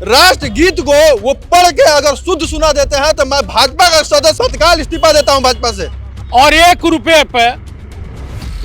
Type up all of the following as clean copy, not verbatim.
राष्ट्रगीत को वो पढ़ के अगर शुद्ध सुना देते हैं तो मैं भाजपा का सदस्य तत्काल इस्तीफा देता हूं भाजपा से। और 1 रुपए पे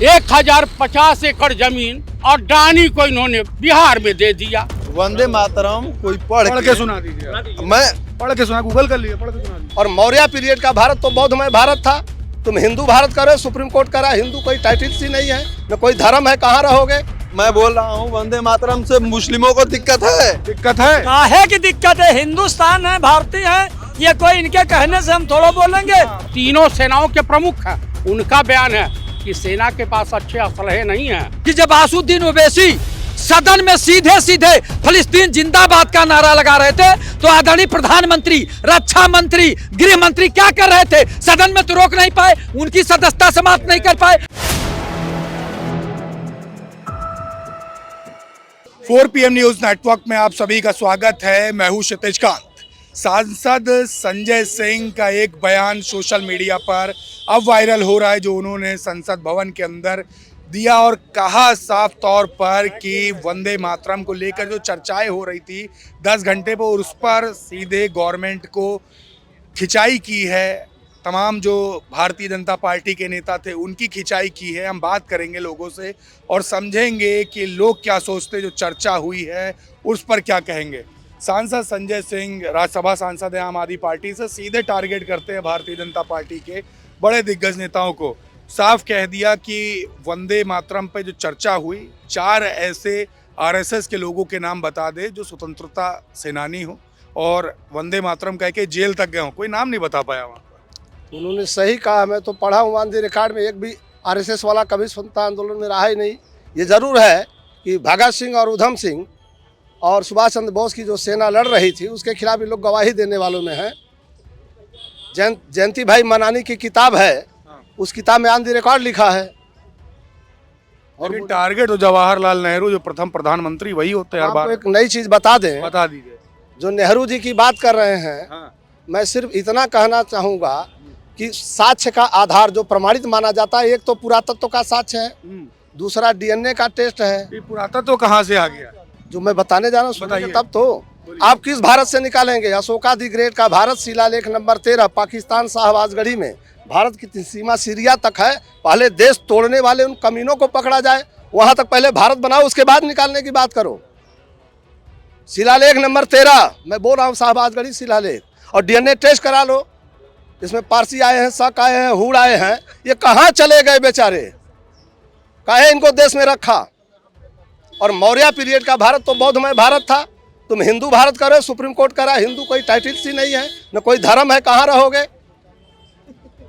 1050 एकड़ जमीन और डानी को इन्होंने बिहार में दे दिया। वंदे मातरम कोई पढ़ के सुना दीजिए। मैं पढ़ के सुना, गूगल कर लिए, पढ़ के सुना दीजिए। और मौर्य पीरियड का भारत तो बौद्धमय भारत था। तुम हिंदू भारत करो, सुप्रीम कोर्ट करा, हिंदू कोई टाइटल सी नहीं है, न कोई धर्म है, कहाँ रहोगे। मैं बोल रहा हूँ वंदे मातरम से मुस्लिमों को दिक्कत है। दिक्कत है, काहे की दिक्कत है? हिंदुस्तान है, भारतीय है, ये कोई इनके कहने से हम थोड़ा बोलेंगे। तीनों सेनाओं के प्रमुख हैं, उनका बयान है कि सेना के पास अच्छे असलहे नहीं है। कि जब आसुद्दीन ओवैसी सदन में सीधे सीधे फिलिस्तीन जिंदाबाद का नारा लगा रहे थे तो आदरणीय प्रधानमंत्री, रक्षा मंत्री, गृह मंत्री क्या कर रहे थे? सदन में तो रोक नहीं पाए, उनकी सदस्यता समाप्त नहीं कर पाए। 4 PM न्यूज नेटवर्क में आप सभी का स्वागत है। मैं हूं क्षितिज कांत। सांसद संजय सिंह का एक बयान सोशल मीडिया पर अब वायरल हो रहा है, जो उन्होंने संसद भवन के अंदर दिया और कहा साफ तौर पर कि वंदे मातरम को लेकर जो चर्चाएं हो रही थी 10 घंटे पर, उस पर सीधे गवर्नमेंट को खिंचाई की है। तमाम जो भारतीय जनता पार्टी के नेता थे उनकी खिंचाई की है। हम बात करेंगे लोगों से और समझेंगे कि लोग क्या सोचते, जो चर्चा हुई है उस पर क्या कहेंगे। सांसद संजय सिंह राज्यसभा सांसद हैं आम आदमी पार्टी से, सीधे टारगेट करते हैं भारतीय जनता पार्टी के बड़े दिग्गज नेताओं को। साफ कह दिया कि वंदे मातरम पे जो चर्चा हुई, 4 ऐसे RSS के लोगों के नाम बता दे जो स्वतंत्रता सेनानी हो और वंदे मातरम कह के जेल तक गए हो, कोई नाम नहीं बता पाया वहाँ पर। उन्होंने सही कहा। मैं तो पढ़ा हूँ ऑन द रिकॉर्ड में, एक भी RSS वाला कभी स्वतंत्रता आंदोलन में रहा ही नहीं। ये जरूर है कि भगत सिंह और उधम सिंह और सुभाष चंद्र बोस की जो सेना लड़ रही थी उसके खिलाफ ये लोग गवाही देने वालों में हैं। जयंती भाई मनानी की किताब है, उस किताब में ऑन द रिकॉर्ड लिखा है। और टारगेट तो जवाहरलाल नेहरू जो प्रथम प्रधानमंत्री वही होते हैं हर बार। एक नई चीज बता दें, बता दीजिए। जो नेहरू जी की बात कर रहे हैं, हाँ। मैं सिर्फ इतना कहना चाहूँगा कि साक्ष्य का आधार जो प्रमाणित माना जाता है, एक तो पुरातत्व का साक्ष्य है, दूसरा DNA का टेस्ट है। ये पुरातत्व कहाँ से आ गया? जो मैं बताने जा रहा हूँ बताइए। तब तो आप किस भारत से निकालेंगे? अशोका दी ग्रेट का भारत शिलालेख नंबर 13 पाकिस्तान शाहबाजगढ़ी में, भारत की सीमा सीरिया तक है। पहले देश तोड़ने वाले उन कमीनों को पकड़ा जाए, वहां तक पहले भारत बनाओ, उसके बाद निकालने की बात करो। शिलालेख नंबर 13 मैं बोल रहा हूँ, शाहबाजगढ़ी शिलालेख, और DNA टेस्ट करा लो। इसमें पारसी आए हैं, शक आए हैं, हुड़ आए हैं, ये कहाँ चले गए बेचारे? काहे इनको देश में रखा? और मौर्य पीरियड का भारत तो बौद्धमय भारत था। तुम हिंदू भारत करो, सुप्रीम कोर्ट करा, हिंदू कोई टाइटल सी नहीं है, न कोई धर्म है, कहाँ रहोगे?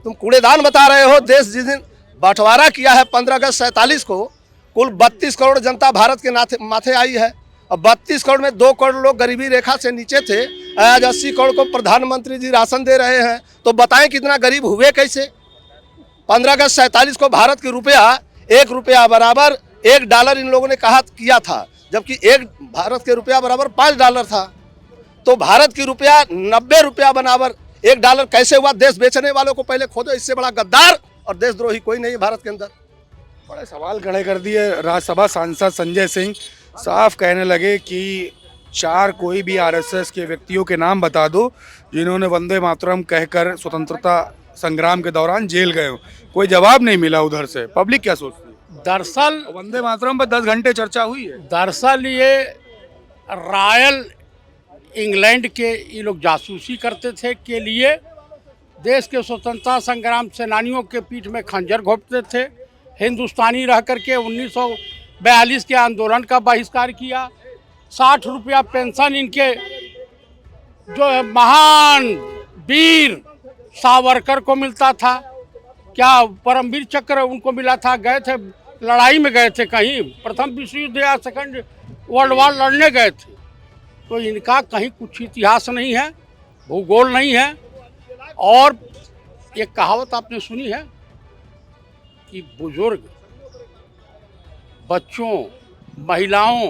तुम कूड़ेदान बता रहे हो। देश जिस दिन बंटवारा किया है 15 अगस्त 47 को, कुल 32 करोड़ जनता भारत के माथे आई है और 32 करोड़ में 2 करोड़ लोग गरीबी रेखा से नीचे थे। आज 80 करोड़ को प्रधानमंत्री जी राशन दे रहे हैं, तो बताएं कितना गरीब हुए कैसे? 15 अगस्त 47 को भारत की रुपया 1 रुपया बराबर $1 इन लोगों ने कहा किया था, जबकि भारत के रुपया बराबर $5 था। तो भारत की रुपया 90 रुपया बराबर $1 कैसे हुआ? देश बेचने वालों को पहले खोदो, इससे बड़ा गद्दार और देशद्रोही कोई नहीं है भारत के अंदर। बड़े सवाल खड़े कर दिए। राज्यसभा सांसद संजय सिंह साफ कहने लगे कि 4 कोई भी RSS के व्यक्तियों के नाम बता दो जिन्होंने वंदे मातरम कहकर स्वतंत्रता संग्राम के दौरान जेल गए हो। कोई जवाब नहीं मिला उधर से। पब्लिक क्या सोचती है? दरअसल वंदे मातरम पर 10 घंटे चर्चा हुई है। दरअसल ये रॉयल इंग्लैंड के ये लोग जासूसी करते थे के लिए देश के स्वतंत्रता संग्राम सेनानियों के पीठ में खंजर घोंपते थे। हिंदुस्तानी रह करके 1942 के आंदोलन का बहिष्कार किया। 60 रुपया पेंशन इनके जो महान वीर सावरकर को मिलता था, क्या परमवीर चक्र उनको मिला था। गए थे लड़ाई में, गए थे कहीं प्रथम विश्व युद्ध या सेकंड वर्ल्ड वार लड़ने गए थे। तो इनका कहीं कुछ इतिहास नहीं है, भूगोल नहीं है। और एक कहावत आपने सुनी है कि बुजुर्ग, बच्चों, महिलाओं,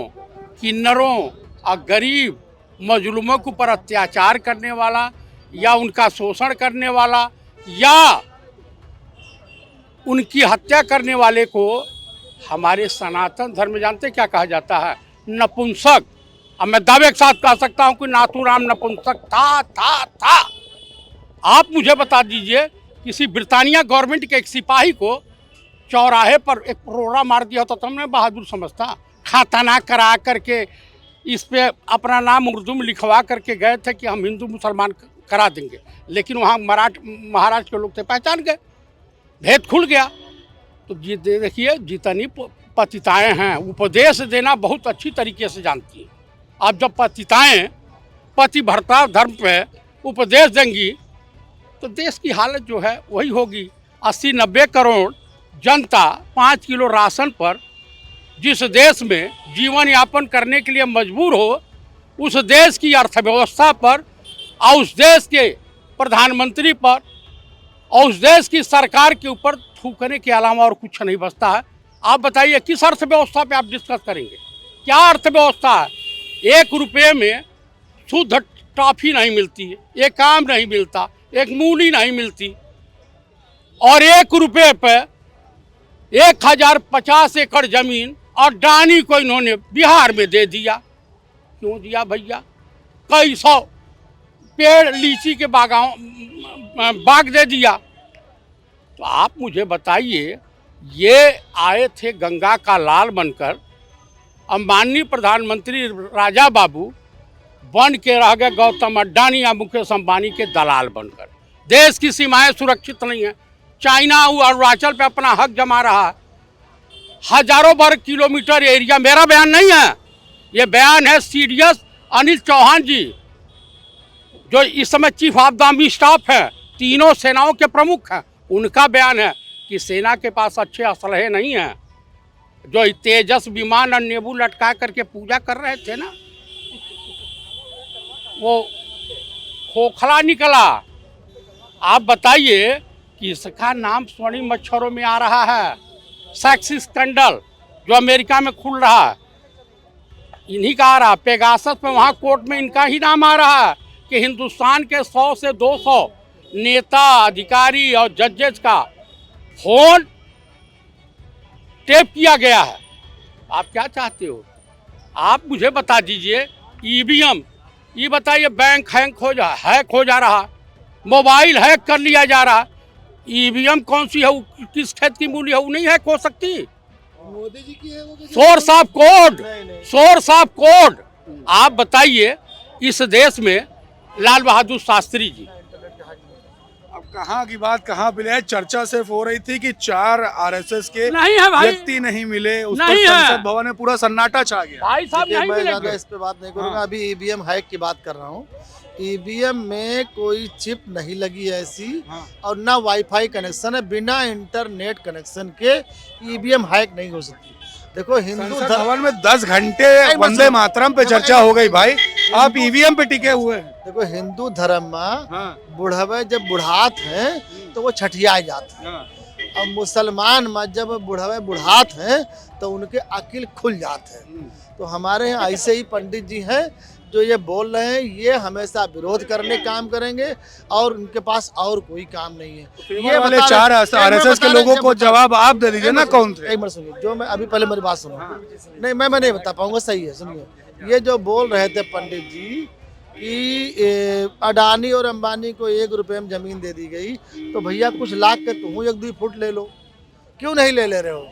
किन्नरों और गरीब मजलूमों के ऊपर अत्याचार करने वाला या उनका शोषण करने वाला या उनकी हत्या करने वाले को हमारे सनातन धर्म में जानते क्या कहा जाता है? नपुंसक। अब मैं दावे के साथ कह सकता हूं कि नाथूराम नपुंसक था। आप मुझे बता दीजिए, किसी ब्रिटानिया गवर्नमेंट के एक सिपाही को चौराहे पर एक रोड़ा मार दिया तो हमने बहादुर समझता। खाताना करा करके इस पे अपना नाम उर्दू में लिखवा करके गए थे कि हम हिंदू मुसलमान करा देंगे, लेकिन वहाँ महाराष्ट्र के लोग थे, पहचान गए, भेद खुल गया। तो ये देखिए, जितनी पतिताएं हैं उपदेश देना बहुत अच्छी तरीके से जानती हैं। अब जब पतिताएं पतिव्रता धर्म पे उपदेश देंगी तो देश की हालत जो है वही होगी। 80-90 करोड़ जनता 5 किलो राशन पर जिस देश में जीवन यापन करने के लिए मजबूर हो, उस देश की अर्थव्यवस्था पर और उस देश के प्रधानमंत्री पर और उस देश की सरकार के ऊपर थूकने के अलावा और कुछ नहीं बचता है। आप बताइए किस अर्थव्यवस्था पे आप डिस्कस करेंगे? क्या अर्थव्यवस्था है? 1 रुपये में शुद्ध टॉफी नहीं मिलती है, एक आम नहीं मिलता, एक मूली नहीं मिलती, और 1 रुपये पे 1050 एकड़ जमीन और डानी को इन्होंने बिहार में दे दिया। क्यों दिया भैया? कई 100 पेड़ लीची के बाग दे दिया। तो आप मुझे बताइए, ये आए थे गंगा का लाल बनकर, अंबानी प्रधानमंत्री राजा बाबू बन के रह गए गौतम अडानी या मुकेश अंबानी के दलाल बनकर। देश की सीमाएं सुरक्षित नहीं है। चाइना अरुणाचल पे अपना हक जमा रहा है। हजारों वर्ग किलोमीटर एरिया, मेरा बयान नहीं है, ये बयान है सीडीएस अनिल चौहान जी, जो इस समय chief of the army staff है, तीनों सेनाओं के प्रमुख हैं। उनका बयान है कि सेना के पास अच्छे असलहे नहीं हैं। जो तेजस विमान और नेबू लटका करके पूजा कर रहे थे ना, वो खोखला निकला। आप बताइए कि इसका नाम स्वर्णिम अक्षरों में आ रहा है, सेक्स स्कैंडल, जो अमेरिका में खुल रहा है, इन्हीं का आ रहा। पेगासस में वहाँ कोर्ट में इनका ही नाम आ रहा है कि हिंदुस्तान के 100 से 200 नेता, अधिकारी और जजेस का फोन टेप किया गया है। आप क्या चाहते हो? आप मुझे बता दीजिए, ईवीएम, ये बताइए, बैंक हैक हो जा रहा, मोबाइल हैक कर लिया जा रहा, ईवीएम कौन सी है, किस खेत की मूली है, वो नहीं हैक हो सकती। मोदी जी की है वो। Source of code. आप बताइए, इस देश में लाल बहादुर शास्त्री जी, अब कहाँ की बात कहाँ पे है? चर्चा सिर्फ हो रही थी कि 4 आरएसएस के नहीं है भाई, व्यक्ति नहीं मिले, उस नहीं पर है। संसद भवन में पूरा सन्नाटा छा गया। भाई साहब देखिए, नहीं मैं मिलेंगे। ज़्यादा इस पे बात नहीं करूँगा। हाँ। अभी ईवीएम हैक की बात कर रहा हूँ। ईवीएम में कोई चिप नहीं लगी है ऐसी, हाँ। और ना वाईफाई कनेक्शन है। बिना इंटरनेट कनेक्शन के ईवीएम हैक नहीं हो सकती। देखो, हिंदू संसद धर्म, भवन में 10 घंटे वंदे मातरम पे चर्चा हो गई भाई, आप ईवीएम पे टिके हुए हैं। देखो हिंदू धर्म में हाँ, बुढ़वे जब बुढ़ात हैं तो वो छठियाए जाते हैं, हाँ। और मुसलमान में जब बुढ़वे बुढ़ात हैं तो उनके अकिल खुल जाते हैं। तो हमारे यहाँ ऐसे ही पंडित जी हैं जो ये बोल रहे हैं, ये हमेशा विरोध करने काम करेंगे और उनके पास और कोई काम नहीं है। ये वाले 4 आरएसएस के लोगों को जवाब आप दे दीजिए ना, कौन थे? एक मिनट सुनिए, जो मैं अभी पहले मेरी बात सुनो। नहीं, मैं नहीं बता पाऊंगा। सही है, सुनिए। ये जो बोल रहे थे पंडित जी कि अडानी और अंबानी को 1 रुपये में जमीन दे दी गई, तो भैया कुछ लाख के तुम 1-2 फुट ले लो, क्यों नहीं ले रहे हो?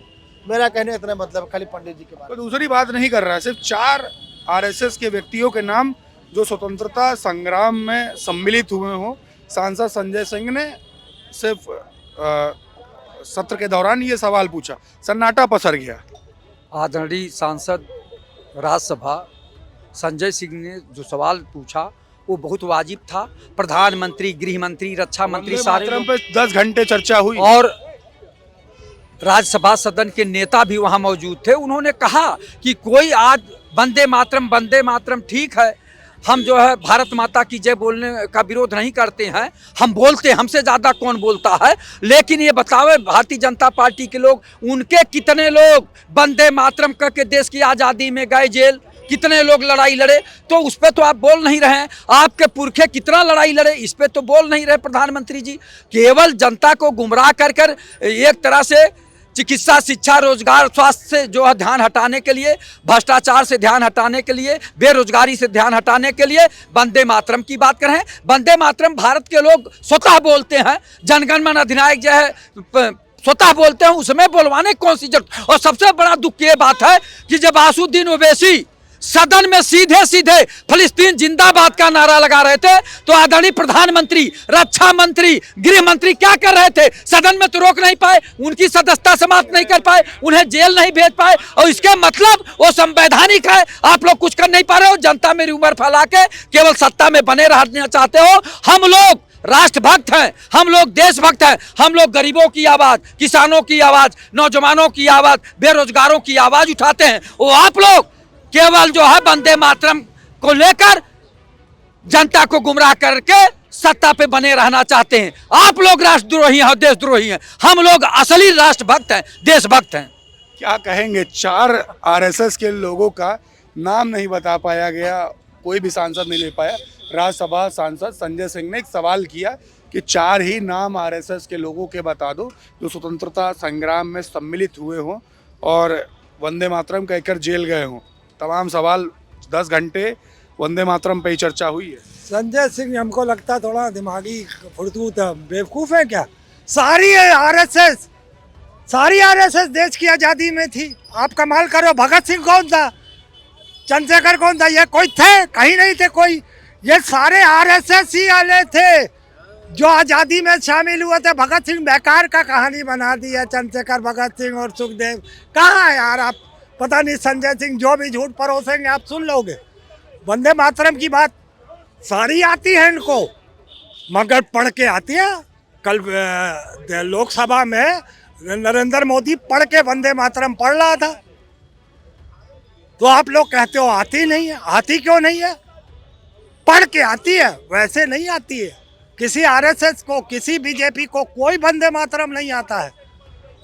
मेरा कहने इतना मतलब खाली पंडित जी के बारे तो दूसरी बात नहीं कर रहा है, सिर्फ 4 आरएसएस के व्यक्तियों के नाम जो स्वतंत्रता संग्राम में सम्मिलित हुए हों। सांसद संजय सिंह ने सिर्फ सत्र के दौरान ये सवाल पूछा, सन्नाटा पसर गया। आदरणीय सांसद राज्यसभा संजय सिंह ने जो सवाल पूछा वो बहुत वाजिब था। प्रधानमंत्री, गृह मंत्री, रक्षा मंत्री, सारे मातरम पे 10 घंटे चर्चा हुई और राज्यसभा सदन के नेता भी वहां मौजूद थे। उन्होंने कहा कि कोई आज वंदे मातरम ठीक है, हम जो है भारत माता की जय बोलने का विरोध नहीं करते हैं, हम बोलते हैं, हमसे ज़्यादा कौन बोलता है। लेकिन ये बताओ, भारतीय जनता पार्टी के लोग, उनके कितने लोग वंदे मातरम करके देश की आज़ादी में गए जेल, कितने लोग लड़ाई लड़े, तो उस पर तो आप बोल नहीं रहे हैं। आपके पुरखे कितना लड़ाई लड़े, इस पर तो बोल नहीं रहे प्रधानमंत्री जी। केवल जनता को गुमराह कर एक तरह से चिकित्सा, शिक्षा, रोजगार, स्वास्थ्य से जो है ध्यान हटाने के लिए, भ्रष्टाचार से ध्यान हटाने के लिए, बेरोजगारी से ध्यान हटाने के लिए वंदे मातरम की बात कर रहे हैं। वंदे मातरम भारत के लोग स्वतः बोलते हैं, जनगण मन अधिनायक जो है स्वतः बोलते हैं, उसमें बोलवाने कौन सी जरूरत। और सबसे बड़ा दुख की बात है कि जब आसुद्दीन ओवैसी सदन में सीधे सीधे फिलिस्तीन जिंदाबाद का नारा लगा रहे थे, तो आदरणीय प्रधानमंत्री, रक्षा मंत्री, गृह मंत्री क्या कर रहे थे? सदन में तो रोक नहीं पाए, उनकी सदस्यता समाप्त नहीं कर पाए, उन्हें जेल नहीं भेज पाए। और इसके मतलब वो संवैधानिक है, आप लोग कुछ कर नहीं पा रहे हो, जनता मेरी उम्र फैला के केवल सत्ता में बने रहना चाहते हो। हम लोग राष्ट्रभक्त हैं, हम लोग देशभक्त हैं, हम लोग गरीबों की आवाज, किसानों की आवाज, नौजवानों की आवाज, बेरोजगारों की आवाज उठाते हैं। वो आप लोग केवल जो है वंदे मातरम को लेकर जनता को गुमराह करके सत्ता पे बने रहना चाहते हैं। आप लोग राष्ट्रद्रोही हैं, देशद्रोही हैं, हम लोग असली राष्ट्रभक्त हैं, देशभक्त हैं। क्या कहेंगे? 4 आरएसएस के लोगों का नाम नहीं बता पाया गया, कोई भी सांसद नहीं ले पाया। राज्यसभा सांसद संजय सिंह ने एक सवाल किया कि 4 ही नाम आरएसएस के लोगों के बता दो जो स्वतंत्रता संग्राम में सम्मिलित हुए हों और वंदे मातरम कहकर जेल गए हों। तमाम सवाल 10 घंटे वंदे मातरम पे ही चर्चा हुई है। संजय सिंह हमको लगता है थोड़ा दिमागी फुर्तूत है, बेवकूफ़ है क्या? सारी आरएसएस देश की आज़ादी में थी। आप कमाल करो, भगत सिंह कौन था, चंद्रशेखर कौन था, ये कोई थे? कहीं नहीं थे कोई। ये सारे आरएसएस ही वाले थे जो आज़ादी में शामिल हुए थे। भगत सिंह बेकार का कहानी बना दी है, चंद्रशेखर, भगत सिंह और सुखदेव। कहाँ है यार आप? पता नहीं, संजय सिंह जो भी झूठ परोसेंगे आप सुन लोगे। वंदे मातरम की बात सारी आती है इनको, मगर पढ़ के आती है। कल लोकसभा में नरेंद्र मोदी पढ़ के वंदे मातरम पढ़ रहा था, तो आप लोग कहते हो आती नहीं है। आती क्यों नहीं है? पढ़ के आती है, वैसे नहीं आती है। किसी आरएसएस को, किसी बीजेपी को कोई वंदे मातरम नहीं आता है,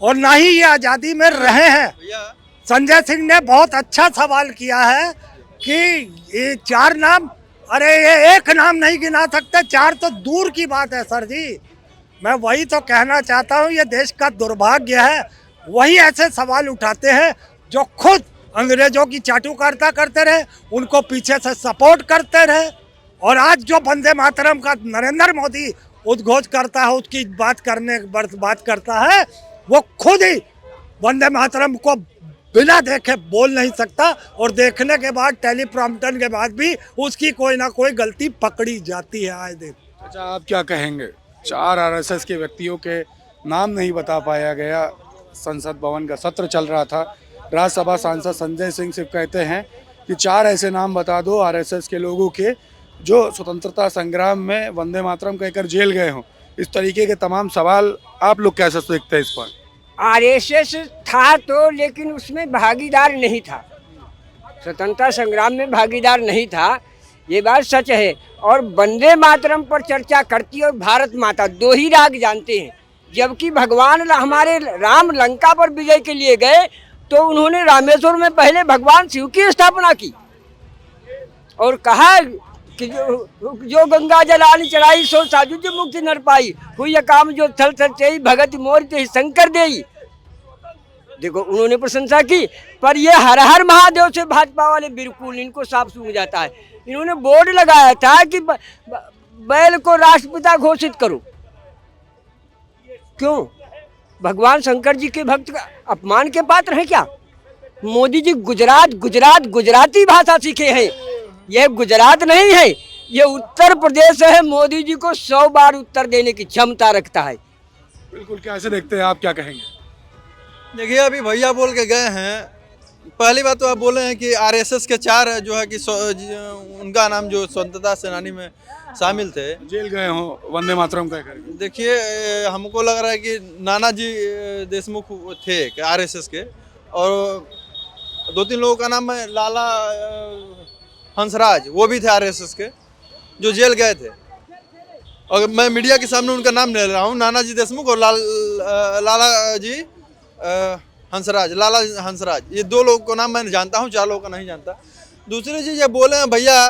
और ना ही ये आज़ादी में रहे हैं। संजय सिंह ने बहुत अच्छा सवाल किया है कि ये 4 नाम, अरे ये एक नाम नहीं गिना सकते, 4 तो दूर की बात है सर जी। मैं वही तो कहना चाहता हूँ, ये देश का दुर्भाग्य है। वही ऐसे सवाल उठाते हैं जो खुद अंग्रेजों की चाटुकारिता करते रहे, उनको पीछे से सपोर्ट करते रहे, और आज जो वंदे मातरम का नरेंद्र मोदी उद्घोष करता है, उसकी बात करता है, वो खुद ही वंदे मातरम को बिना देखे बोल नहीं सकता, और देखने के बाद टेलीप्रॉम्प्टर के बाद भी उसकी कोई ना कोई गलती पकड़ी जाती है आए दिन। अच्छा, आप क्या कहेंगे? 4 आरएसएस के व्यक्तियों के नाम नहीं बता पाया गया। संसद भवन का सत्र चल रहा था, राज्यसभा सांसद संजय सिंह सिर्फ कहते हैं कि 4 ऐसे नाम बता दो आरएसएस के लोगों के जो स्वतंत्रता संग्राम में वंदे मातरम कहकर जेल गए हों। इस तरीके के तमाम सवाल आप लोग कैसे देखते हैं इस पर? आरएसएस था तो, लेकिन उसमें भागीदार नहीं था, स्वतंत्रता संग्राम में भागीदार नहीं था, ये बात सच है। और वंदे मातरम पर चर्चा करती और भारत माता, 2 ही राग जानते हैं। जबकि भगवान हमारे राम लंका पर विजय के लिए गए तो उन्होंने रामेश्वर में पहले भगवान शिव की स्थापना की और कहा कि जो गंगा जलानी चढ़ाई सो साधु जो मुक्ति नर पाई, हुई काम जो थल थल चई भगत मोर ते शंकर देई। देखो, उन्होंने प्रशंसा की, पर ये हर हर महादेव से भाजपा वाले बिल्कुल, इनको साफ सूझ जाता है। इन्होंने बोर्ड लगाया था कि बैल को राष्ट्रपिता घोषित करो। क्यों? भगवान शंकर जी के भक्त का अपमान के पात्र है क्या? मोदी जी गुजराती भाषा सीखे हैं। यह गुजरात नहीं है, ये उत्तर प्रदेश है। मोदी जी को 100 बार उत्तर देने की क्षमता रखता है। बिल्कुल, कैसे देखते हैं आप, क्या कहेंगे? देखिए, अभी भैया बोल के गए हैं। पहली बात तो आप बोले हैं कि आरएसएस के 4 जो है कि उनका नाम जो स्वतंत्रता सेनानी में शामिल थे, जेल गए हों वंदे मातरम कहकर। देखिए, हमको लग रहा है कि नानाजी देशमुख थे आरएसएस के, और 2-3 लोगों का नाम है, लाला हंसराज, वो भी थे आरएसएस के, जो जेल गए थे। और मैं मीडिया के सामने उनका नाम ले रहा हूँ, नानाजी देशमुख और लाला जी हंसराज, लाला हंसराज, ये 2 लोगों को नाम मैं जानता हूँ, 4 लोगों का नहीं जानता। दूसरी चीज़ ये बोले हैं भैया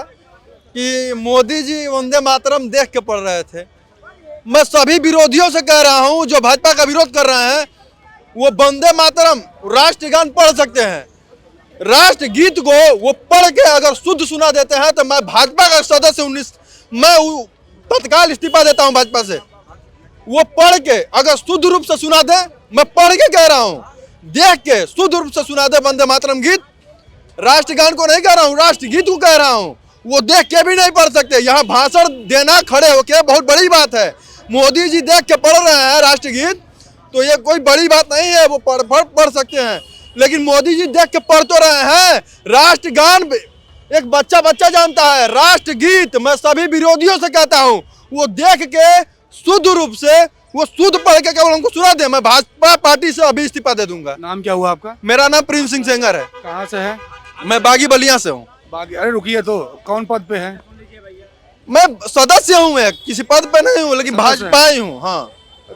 कि मोदी जी वंदे मातरम देख के पढ़ रहे थे। मैं सभी विरोधियों से कह रहा हूँ जो भाजपा का विरोध कर रहे हैं, वो वंदे मातरम राष्ट्रगान पढ़ सकते हैं। राष्ट्रगीत को वो पढ़ के अगर शुद्ध सुना देते हैं तो मैं भाजपा का सदस्य मैं तत्काल इस्तीफा देता हूं भाजपा से। वो पढ़ के अगर शुद्ध रूप से सुना दे, मैं पढ़ के कह रहा हूं, देख के शुद्ध रूप से सुना दे वंदे मातरम गीत। राष्ट्रगान को नहीं कह रहा हूं, राष्ट्रगीत को कह रहा हूं। वो देख के भी नहीं पढ़ सकते। यहाँ भाषण देना खड़े होके बहुत बड़ी बात है। मोदी जी देख के पढ़ रहे हैं राष्ट्रगीत, तो ये कोई बड़ी बात नहीं है, वो पढ़ सकते हैं। लेकिन मोदी जी देख के पढ़ तो रहे हैं। राष्ट्रगान एक बच्चा जानता है, राष्ट्रगीत मैं सभी विरोधियों से कहता हूँ वो देख के शुद्ध रूप से वो शुद्ध पढ़ के केवल हमको सुना दे, मैं भाजपा पार्टी से अभी इस्तीफा दे दूंगा। नाम क्या हुआ आपका? मेरा नाम प्रिंस सिंह सेंगर है। कहाँ से है? मैं बागी बलिया से हूँ। बागी? अरे रुकिए, तो कौन पद पे है? मैं सदस्य हूँ, मैं किसी पद पे नहीं हूँ, लेकिन भाजपा ही हूँ। हाँ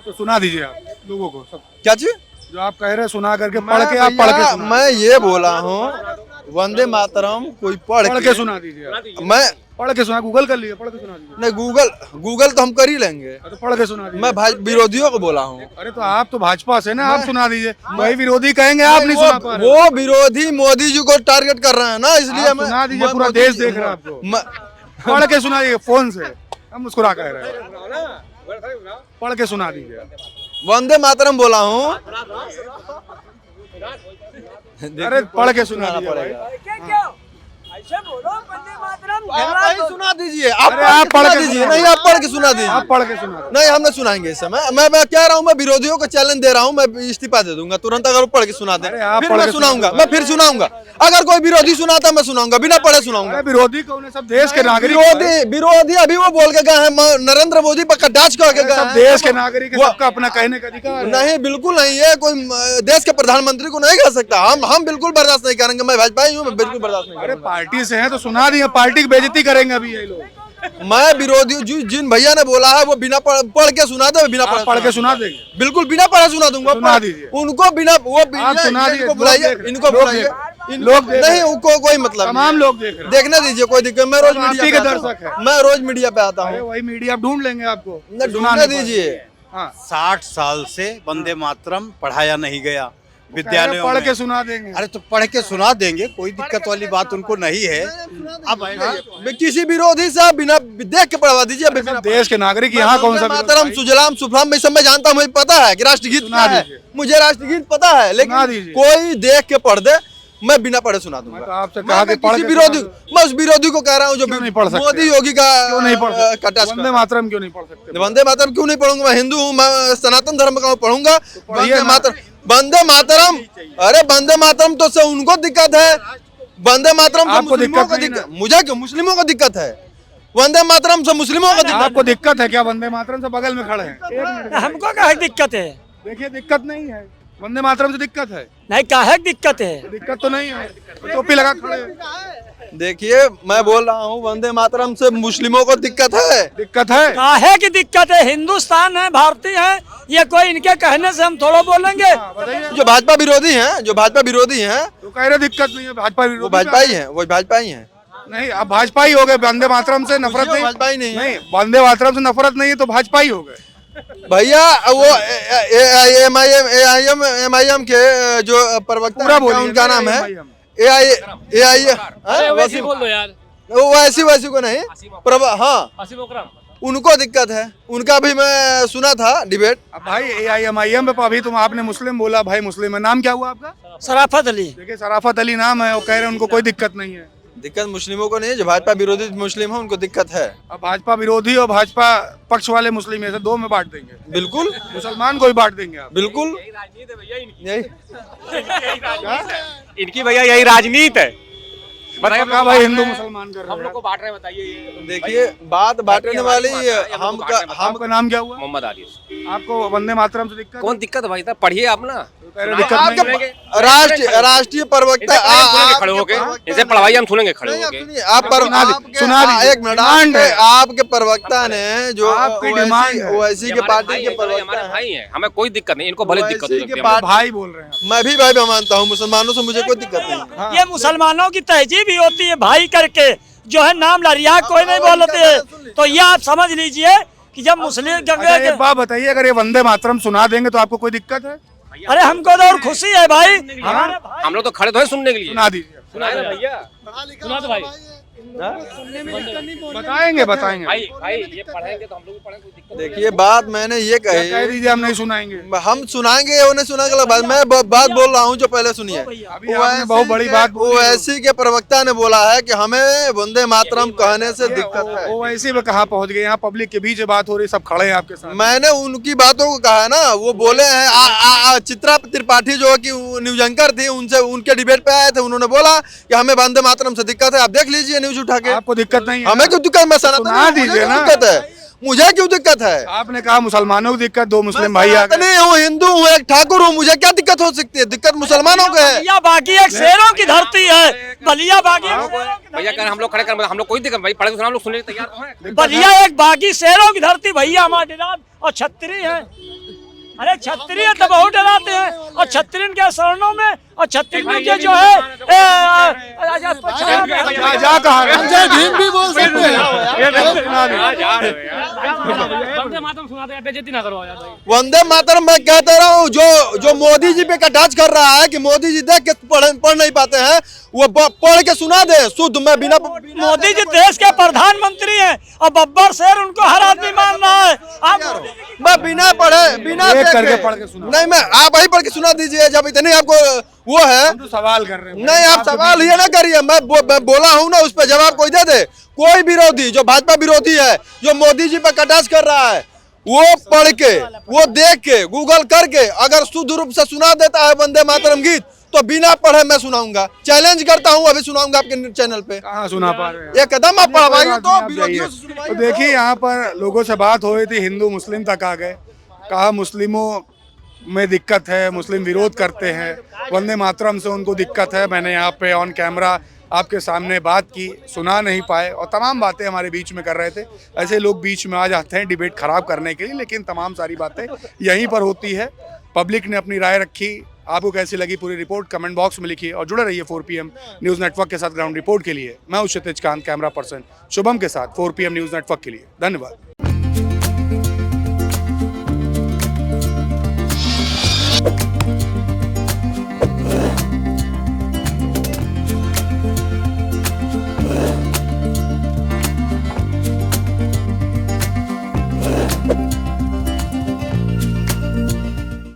तो सुना दीजिए आप लोगों को सब क्या चीज जो आप कह रहे हैं, सुना करके पढ़ के आप पढ़ के सुना। मैं ये बोला हूँ वंदे मातरम कोई पढ़ के सुना दीजिए। मैं पढ़ के सुना, गूगल कर लिए, पढ़ के सुना दीजिए। नहीं, गूगल तो हम कर ही लेंगे। तो पढ़ के सुना दीजिए। मैं विरोधियों को बोला हूँ। अरे तो आप तो भाजपा से ना, आप सुना दीजिए। वही विरोधी कहेंगे आप नहीं सुना पा रहे। वो विरोधी मोदी जी को टारगेट कर रहे हैं ना, इसलिए मैं सुना दीजिए। पूरा देश देख रहा है आपको। पढ़ के सुनाइए फोन से, हम मुस्कुरा कह रहे हैं। पढ़ के सुना दीजिए। वंदे मातरम बोला हूँ। अरे पढ़ के सुना दीजिए। ऐसे बोलो वंदे मातरम। आप ही सुना दीजिए। आप पढ़ सुना के दीजिए। सुना नहीं, आप पढ़ के सुना दीजिए। आप पढ़ के सुना। नहीं, हम नहीं सुनाएंगे इस समय। मैं कह रहा हूँ, मैं विरोधियों को चैलेंज दे रहा हूँ, मैं इस्तीफा दे दूंगा तुरंत अगर वो पढ़ के सुना दे। फिर मैं सुनाऊंगा, मैं फिर सुनाऊंगा। अगर कोई विरोधी सुनाता मैं सुनाऊंगा, बिना पढ़े सुनाऊंगा। विरोधी कौन है? सब देश के नागरिक। विरोधी अभी वो बोल के गए हैं, नरेंद्र मोदी पर कटाच करके गए सब देश के नागरिक है, सबका अपना कहने का अधिकार है। नहीं, बिल्कुल नहीं है। कोई देश के प्रधानमंत्री को नहीं कह सकता। हम बिल्कुल बर्दाश्त नहीं करेंगे। मैं भाजपा ही हूँ, मैं बिल्कुल बर्दाश्त नहीं अरे करूंगा। पार्टी से हैं तो सुना दिए, पार्टी की बेइज्जती करेंगे अभी ये लोग। मैं विरोधी जिन भैया ने बोला है वो बिना पढ़ के सुना दे, बिना पढ़ के सुना देंगे। बिल्कुल बिना पढ़े सुना दूंगा। सुना दीजिए। उनको बिना वो सुना दीजिए। इनको बुलाइए, इनको बुलाइए। लोग नहीं, उनको कोई मतलब तमाम लोग देख रहे हैं। देखने दीजिए, कोई दिक्कत। मैं रोज आप मीडिया के पे दर्शक है। मैं रोज मीडिया पे आता अरे हूँ। वही मीडिया आप ढूंढ लेंगे आपको। ढूंढने दीजिए। हाँ, 60 साल से वंदे मातरम पढ़ाया नहीं गया विद्यालयों पढ़ में। के सुना देंगे। अरे तो पढ़ के सुना देंगे, कोई दिक्कत वाली बात उनको नहीं है। अब किसी विरोधी से बिना देख के पढ़वा दीजिए। बिना देश के नागरिक यहाँ कौन सा मातरम सुजलाम सुफलाम में सब मैं जानता हूँ, मुझे पता है कि राष्ट्रगीत क्या है। मुझे राष्ट्रगीत पता है, लेकिन कोई देख के पढ़ दे, मैं बिना पढ़े सुना दूंगा। तो आपसे कहा कि पढ़ के विरोधी, मैं उस विरोधी को कह रहा हूँ जो नहीं पढ़ सकते। मोदी योगी का क्यों नहीं पढ़ सकते? कटाक्ष वंदे मातरम क्यों नहीं पढ़ सकते? वंदे मातरम क्यों नहीं पढ़ूंगा? मैं हिंदू हूँ, मैं सनातन धर्म का पढ़ूंगा। वंदे मातरम। अरे वंदे मातरम तो से उनको दिक्कत है। वंदे मातरम से मुस्लिमों को दिक्कत। मुझे क्यों? मुस्लिमों को दिक्कत है। वंदे मातरम से मुस्लिमों को दिक्कत। आपको दिक्कत है क्या? वंदे मातरम से बगल में खड़े हैं। हमको काहे दिक्कत है? देखिए दिक्कत नहीं है, वंदे मातरम से दिक्कत है। नहीं, काहे दिक्कत है? दिक्कत तो नहीं है, टोपी लगा खड़े हैं। देखिए, मैं बोल रहा हूँ वंदे मातरम से मुस्लिमों को दिक्कत है। दिक्कत है। काहे की दिक्कत है? हिंदुस्तान है, भारतीय है, ये कोई इनके कहने से हम थोड़ा बोलेंगे? जो भाजपा विरोधी हैं, जो भाजपा विरोधी हैं, तो कह रहे दिक्कत नहीं है, भाजपा विरोधी। वो भाजपा ही है, वो भाजपा ही है। नहीं, अब भाजपा ही हो गए। वंदे मातरम से नफरत नहीं, भाजपा ही नहीं है। नहीं, वंदे मातरम से नफरत नहीं है तो भाजपा ही हो गए भैया। वो एमआईएम के जो प्रवक्ता पूरा हैं, बोलिए। उनका नाम है वैसे बोल दो यार। वो वैसी को नहीं हाँ, उनको दिक्कत है। उनका भी मैं सुना था डिबेट। अब भाई AIMIM पे अभी तुम आपने मुस्लिम बोला, भाई मुस्लिम है। नाम क्या हुआ आपका? शराफत अली। देखिए शराफत अली नाम है, वो कह रहे हैं उनको कोई दिक्कत नहीं है। दिक्कत मुस्लिमों को नहीं है, जो भाजपा विरोधी मुस्लिम है उनको दिक्कत है। अब भाजपा विरोधी और भाजपा पक्ष वाले मुस्लिम ऐसे दो में बांट देंगे। बिल्कुल, मुसलमान को भी बांट देंगे आप। बिल्कुल। यही इनकी भैया यही राजनीति है। बताइए क्या भाई हिंदू मुसलमान कर रहे हम लोग को बांट रहे हैं, बताइए। देखिए, बात बांटने वाली आपका नाम क्या हुआ? मोहम्मद आली। आपको वंदे मातरम से दिक्कत? कौन दिक्कत है भाई? साहब पढ़िए आप ना। दिक्कत नहीं है। राष्ट्रीय प्रवक्ता खड़े होके इसे पढ़वाइए, हम सुनेंगे खड़े होके। सुना दीजिए। एक मिनट, आपके प्रवक्ता ने जो आपकी डिमांड है। ओवैसी के पार्टी के प्रवक्ता हमारे भाई हैं, हमें कोई दिक्कत नहीं, इनको भले दिक्कत हो सकती है। भाई बोल रहे हैं। मैं भी भाई मानता हूँ, मुसलमानों से मुझे कोई दिक्कत नहीं। ये मुसलमानों की तहजीब ही होती है, भाई करके जो है नाम लरिया कोई नहीं बोलते है। तो ये आप समझ लीजिए कि जब मुस्लिम अच्छा, एक बात बताइए, अगर ये वंदे मातरम सुना देंगे तो आपको कोई दिक्कत है? अरे हमको तो और खुशी है भाई, हमारे हम लोग तो खड़े तो हैं सुनने के लिए। सुना दीजिए। सुनाए ना भैया, सुना दो भाई। बताएंगे बताएंगे। भाई ये पढ़ेंगे तो हम लोग भी पढ़ेंगे, कोई दिक्कत नहीं। देखिए बात मैंने ये कह कही, दीजिए हम नहीं सुनाएंगे। हम सुनाएंगे या नहीं सुनाएंगे अलग बात, मैं बात बोल रहा हूँ जो पहले सुनिए। अभी आपने बहुत बड़ी बात बोली। ओवैसी के प्रवक्ता ने बोला है कि हमें वंदे मातरम कहने से दिक्कत है। ओवैसी में कहाँ पहुंच गए? यहाँ पब्लिक के बीच बात हो रही, सब खड़े हैं आपके साथ। मैंने उनकी बातों को कहा है ना, वो बोले हैं चित्रा त्रिपाठी जो कि न्यूज एंकर थी, उनसे उनके डिबेट पे आए थे, उन्होंने बोला कि हमें वंदे मातरम से दिक्कत है। आप देख लीजिए न्यूज उठा के। आपको दिक्कत नहीं है? हमें क्यों दिक्कत? मैं सनातन सुना हूं, दीजिए मुझे क्यों ना। दिक्कत है? मुझे क्यों दिक्कत है? आपने कहा मुसलमानों की दिक्कत, दो मुस्लिम भाई आ गए। नहीं हूँ, हिंदू हूँ, एक ठाकुर हूँ, मुझे क्या दिक्कत हो सकती है? दिक्कत मुसलमानों को है। बलिया बागी एक शेरों की धरती है, बलिया बागी भैया कह रहे हम लोग खड़े कर, हम लोग कोई दिक्कत भाई, पढ़े तो हम लोग सुनने के तैयार तो हैं। बलिया एक बागी शेरों की धरती भैया, हमारे डराव और छत्री है। अरे छत्री है तो बहुत डराते हैं, और छत्रीन के शरणों में और छत्तीसगढ़ के जो है जा कहा भीम भी बोल सकते हैं। वंदे मातरम मैं कहते रहा हूँ, जो मोदी जी पे कटाच कर रहा है कि मोदी जी देख के पढ़ नहीं पाते हैं, वो पढ़ के सुना दे शुद्ध। मैं बिना मोदी जी देश के प्रधानमंत्री हैं और बब्बर शेर उनको हर आदमी मान रहा है। आप मैं बिना पढ़े बिना एक देखे करके पढ़ के सुना। नहीं, मैं आप वही पढ़ के सुना दीजिए जब इतनी आपको वो है। हम तो सवाल कर रहे हैं। नहीं आप सवाल ये ना करिए, मैं बोला हूँ ना, उस पर जवाब कोई दे दे। कोई विरोधी जो भाजपा विरोधी है, जो मोदी जी पर कटाक्ष कर रहा है, वो पढ़ के, वो देख के, गूगल करके अगर शुद्ध रूप से सुना देता है वंदे मातरम गीत, तो बिना पढ़े मैं सुनाऊंगा। चैलेंज करता हूँ, अभी सुनाऊंगा आपके चैनल पे। कहाँ सुना पा रहे हैं? ये कदम आप पढ़वाइए तो आप विरोधियों जाइए। से सुनवाइए। तो देखिए यहाँ पर लोगों से बात हो रही थी, हिंदू मुस्लिम तक आ गए। कहा मुस्लिमों में दिक्कत है, मुस्लिम विरोध करते हैं, वंदे मातरम से उनको दिक्कत है। मैंने यहाँ पे ऑन कैमरा आपके सामने बात की, सुना नहीं पाए और तमाम बातें हमारे बीच में कर रहे थे। ऐसे लोग बीच में आ जाते हैं डिबेट खराब करने के लिए, लेकिन तमाम सारी बातें यहीं पर होती है। पब्लिक ने अपनी राय रखी। आपको कैसी लगी पूरी रिपोर्ट कमेंट बॉक्स में लिखिए और जुड़े रहिए 4 PM न्यूज़ नेटवर्क के साथ ग्राउंड रिपोर्ट के लिए। मैं हूं क्षितिज कांत, कैमरा पर्सन शुभम के साथ 4 PM न्यूज़ नेटवर्क के लिए। धन्यवाद।